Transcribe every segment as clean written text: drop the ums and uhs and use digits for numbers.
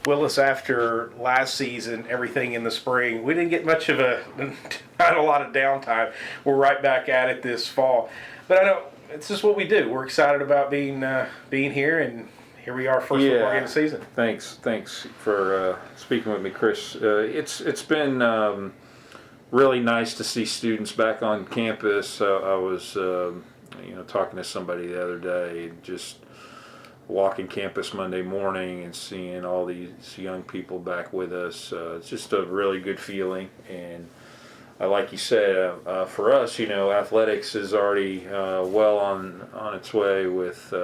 Willis, after last season, everything in the spring, we didn't get much of not a lot of downtime. We're right back at it this fall. But I know it's just what we do. We're excited about being here, and here we are, first football game of the season. Thanks for speaking with me, Chris. It's been really nice to see students back on campus. I was talking to somebody the other day, just walking campus Monday morning and seeing all these young people back with us. It's just a really good feeling, and like you said, for us, athletics is already well on its way with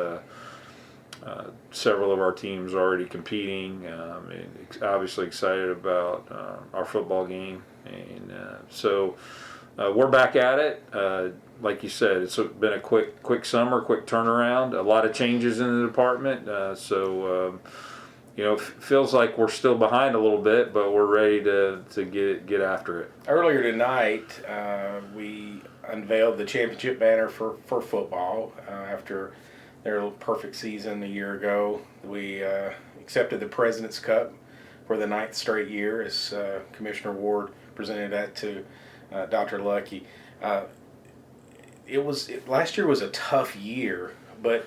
several of our teams already competing. And obviously excited about our football game, and so we're back at it. Like you said, it's been a quick summer, quick turnaround, a lot of changes in the department. It feels like we're still behind a little bit, but we're ready to get after it. Earlier tonight, we unveiled the championship banner for football after their perfect season a year ago. We accepted the President's Cup for the 9th straight year as Commissioner Ward presented that to Dr. Lucky. Last year was a tough year, but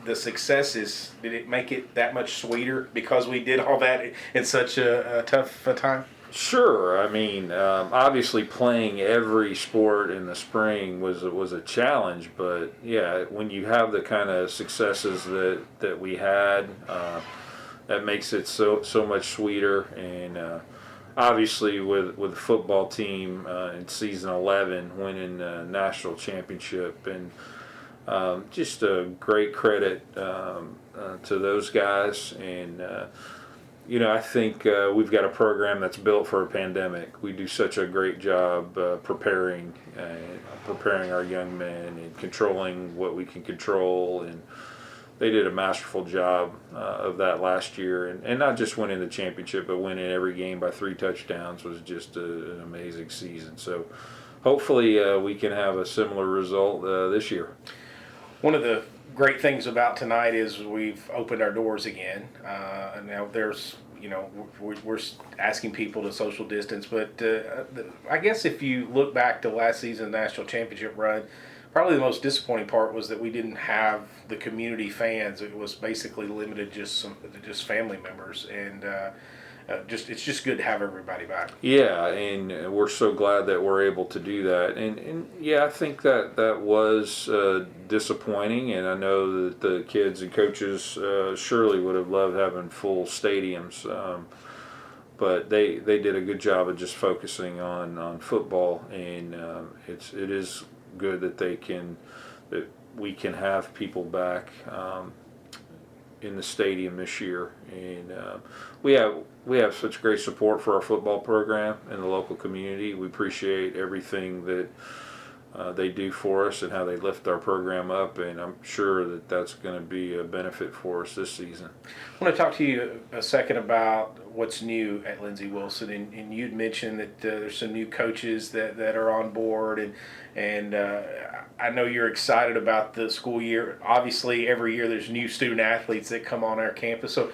the successes, did it make it that much sweeter because we did all that in such a tough time? Sure. I mean, obviously playing every sport in the spring was a challenge, but yeah, when you have the kind of successes that we had, that makes it so much sweeter. And obviously with the football team in season 11 winning the national championship, and just a great credit to those guys. And I think we've got a program that's built for a pandemic. We do such a great job preparing our young men and controlling what we can control, and they did a masterful job of that last year, and not just winning the championship, but winning every game by 3 touchdowns was just an amazing season. So hopefully we can have a similar result this year. One of the great things about tonight is we've opened our doors again. And now there's, we're asking people to social distance, but I guess if you look back to last season's national championship run, probably the most disappointing part was that we didn't have the community fans. It was basically limited just family members, and it's just good to have everybody back. Yeah, and we're so glad that we're able to do that. And yeah, I think that was disappointing, and I know that the kids and coaches surely would have loved having full stadiums. But they did a good job of just focusing on football, and it is good that we can have people back in the stadium this year, and we have such great support for our football program in the local community. We appreciate everything that they do for us and how they lift our program up, and I'm sure that that's going to be a benefit for us this season. I want to talk to you a second about what's new at Lindsey Wilson, and you'd mentioned that there's some new coaches that are on board, and I know you're excited about the school year. Obviously, every year there's new student athletes that come on our campus. So,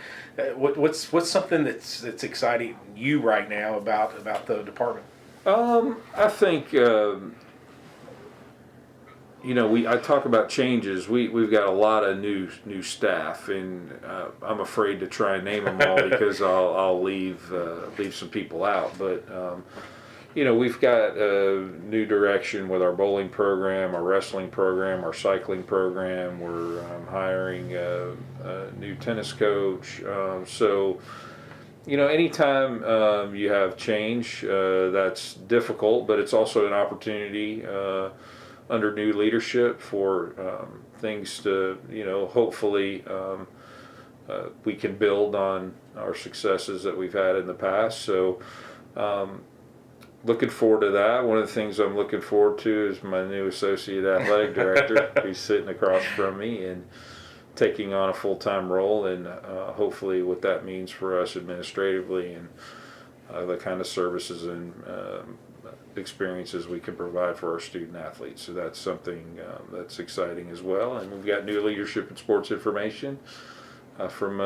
what's something that's exciting you right now about the department? I think. I talk about changes. We've got a lot of new staff, and I'm afraid to try and name them all because I'll leave some people out. But we've got a new direction with our bowling program, our wrestling program, our cycling program. We're hiring a new tennis coach. So anytime you have change, that's difficult, but it's also an opportunity under new leadership for things to, hopefully we can build on our successes that we've had in the past. So looking forward to that. One of the things I'm looking forward to is my new associate athletic director who's sitting across from me and taking on a full-time role, and hopefully what that means for us administratively, and the kind of services and experiences we can provide for our student athletes. So that's something that's exciting as well. And we've got new leadership in sports information. from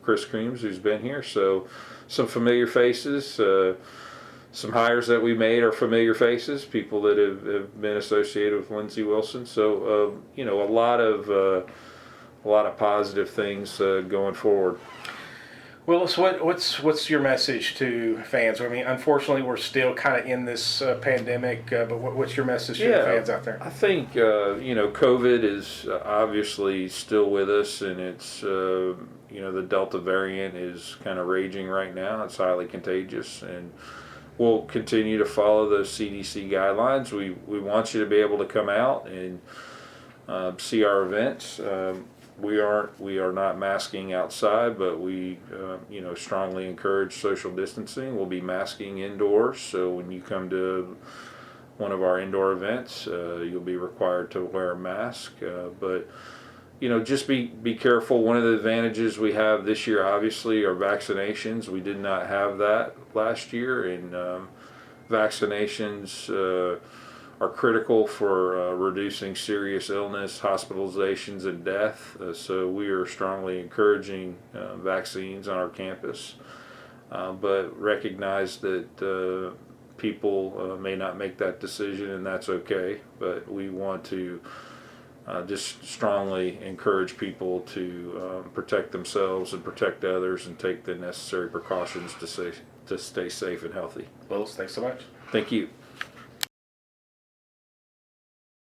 Chris Creams, who's been here. So some familiar faces. Some hires that we made are familiar faces, people that have been associated with Lindsey Wilson. So a lot of positive things going forward. Willis, what's your message to fans? I mean, unfortunately, we're still kind of in this pandemic, but what's your message to the fans out there? I think COVID is obviously still with us, and it's the Delta variant is kind of raging right now. It's highly contagious, and we'll continue to follow those CDC guidelines. We want you to be able to come out and see our events. We are not masking outside, but we strongly encourage social distancing. We'll be masking indoors, so when you come to one of our indoor events, you'll be required to wear a mask. But just be careful. One of the advantages we have this year, obviously, are vaccinations. We did not have that last year, and vaccinations are critical for reducing serious illness, hospitalizations, and death. So we are strongly encouraging vaccines on our campus, but recognize that people may not make that decision, and that's okay. But we want to just strongly encourage people to protect themselves and protect others, and take the necessary precautions to stay safe and healthy. Willis, thanks so much. Thank you.